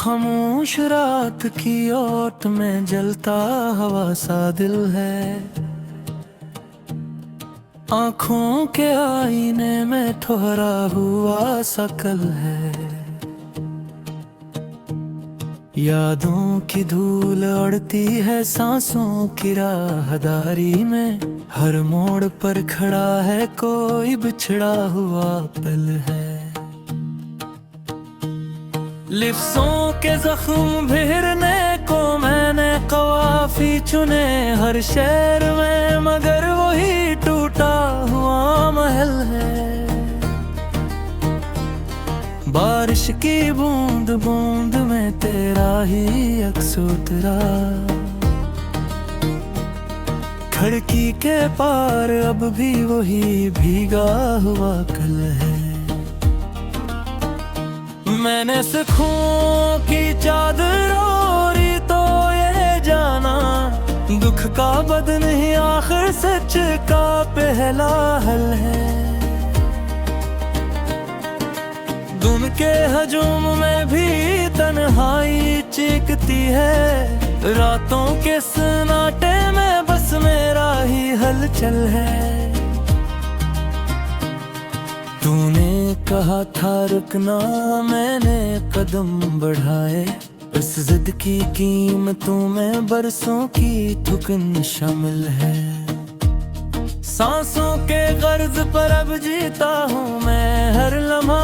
खामोश रात की ओट में जलता हवा सा दिल है। आँखों के आईने में ठहरा हुआ शकल है। यादों की धूल उड़ती है सांसों की राहदारी में। हर मोड़ पर खड़ा है कोई बिछड़ा हुआ पल है। लिफ्सों के जख्म भरने को मैंने कवाफी चुने हर शहर में, मगर वही टूटा हुआ महल है। बारिश की बूंद बूंद में तेरा ही अक्स उतरा। खिड़की के पार अब भी वही भीगा हुआ कल है। मैंने सुखों की चादर ओढ़ी तो ये जाना, दुख का बदन ही आखिर सच का पहला हल है। धुन के हजूम में भी तन्हाई चीखती है। रातों के सन्नाटे में बस मेरा ही हलचल है। तूने कहा था रुकना, मैंने कदम बढ़ाए। इस जिद की कीमतों में बरसों की थुकन शामिल है। सांसों के गर्ज पर अब जीता हूँ मैं हर लम्हा।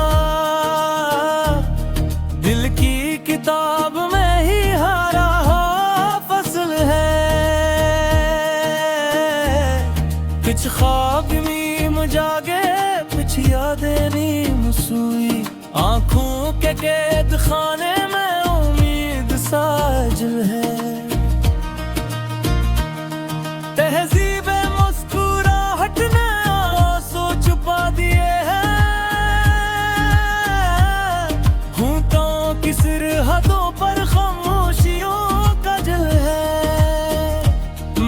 दिल की किताब में ही हारा हो फसल है। कुछ ख्वाब नीम जागे, कुछ यादें नीम सोई। आँखों के कैद खाने में उम्मीद साजिल है। तहजीबे मुस्कुराहट ने आंसू छुपा दिए हैं। होंठों की सरहदों पर खामोशियों का जल है।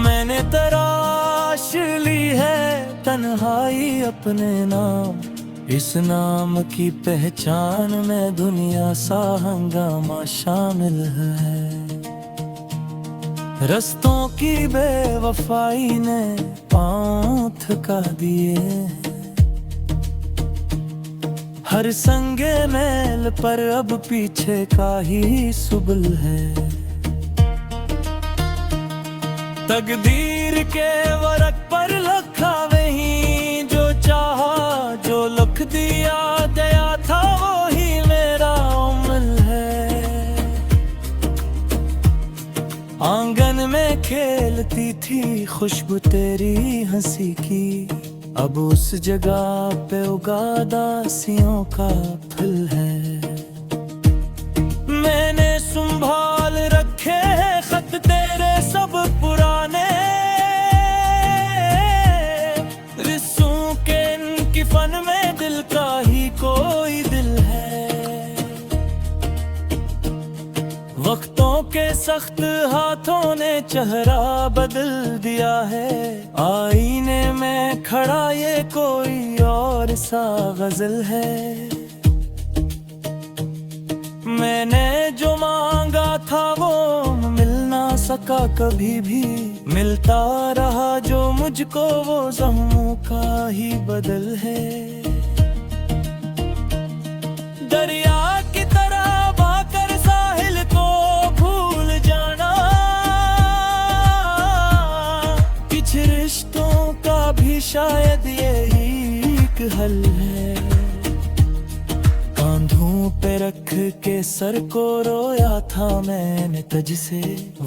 मैंने तराश ली है तन्हाई अपने नाम। इस नाम की पहचान में दुनिया सा हंगामा शामिल है। रस्तों की बेवफाई ने पाँव थका दिए। हर संगे मैल पर अब पीछे का ही सुबल है। तकदीर के वरक पर लिखा वही जो चाहा, जो लिख दिया गया था वही मेरा अमल है। आंगन में खेलती थी खुशबू तेरी हंसी की। अब उस जगह पे उगादासियों का फल है। मैंने संभाल रखे हैं खत तेरे सब पुराने। रिस्सों के इनकी फन में दिल का ही कोई दिल है। वक्तों के सख्त हाथों ने चेहरा बदल दिया है। आईने में खड़ा ये कोई और सा गजल है। मैंने जो मांगा था वो मिल ना सका कभी भी। मिलता रहा जो मुझको वो ज़ख्मों का ही बदल है। दरिया की तरह बहकर साहिल को भूल जाना, कुछ रिश्तों का भी शायद यही एक हल है। कांधों पे रख के सर को रोया था मैंने तुझसे।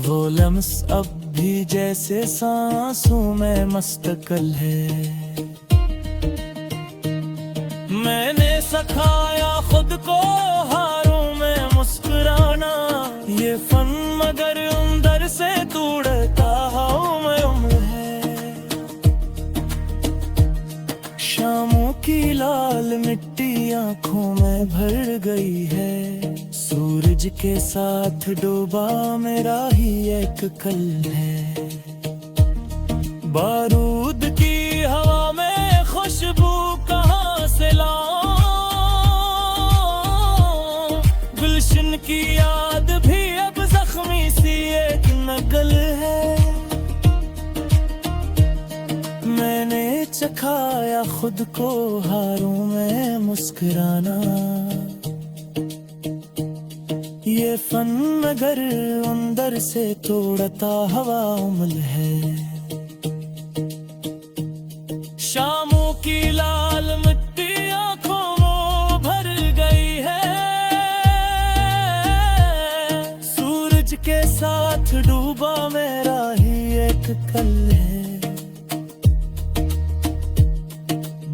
वो लम्स अब भी जैसे सांसों में मुस्तकिल है। मैंने सिखाया खुद को हारों में मुस्कुराना। ये फन मगर अंदर से तोड़ता मैं उम्र है। शामों की लाल मिट्टी आँखों में भर गई है। सूरज के साथ डूबा मेरा ही एक कल है। बारूद की हवा में खुशबू कहाँ से लाऊं। गुलशन की याद सिखाया खुद को हारों में मुस्कुराना। ये फन मगर अंदर से तोड़ता हवा उमल है। शामों की लाल मिट्टी आंखों में भर गई है। सूरज के साथ डूबा मेरा ही एक कल है।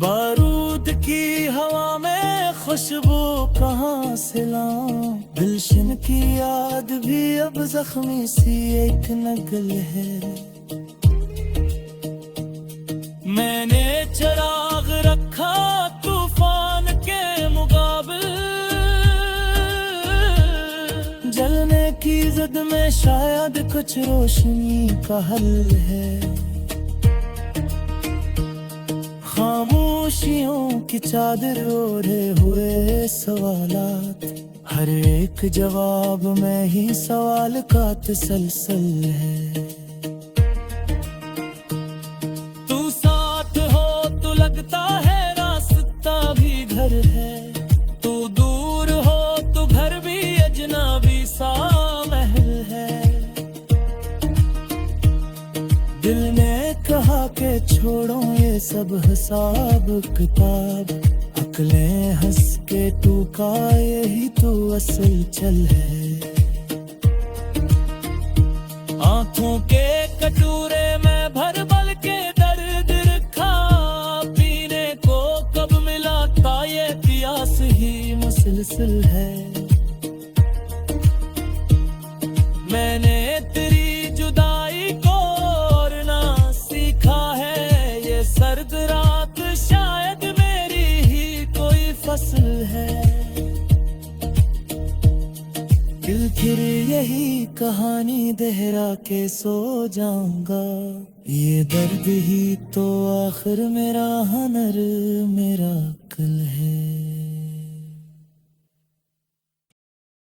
बारूद की हवा में खुशबू कहाँ से लाऊं। गुलशन की याद भी अब जख्मी सी एक नगल है। मैंने चिराग रखा तूफान के मुकाबिल। जलने की जिद में शायद कुछ रोशनी का हल है। खामोशियों की चादर ओढ़े हुए सवालात, हर एक जवाब में ही सवाल का तसलसल है। तू साथ हो तो लगता है रास्ता भी घर है। तू दूर हो तो घर भी अजनबी सा महल है। दिल ने कहा के छोड़ो ये सब हिसाब किताब। अकलें हंस के टूका यही तो असल चल है। आंखों के कटोरे में भर बल के दर्द रखा। पीने को कब मिला था ये प्यास ही मुसलसल है। मैंने तेरी जुदाई को और ना सीखा है। ये सर्द रात शायद मेरी ही कोई फसल है। दिल फिर यही कहानी दोहरा के सो जाऊंगा। ये दर्द ही तो आखिर मेरा हनर मेरा अक्ल है।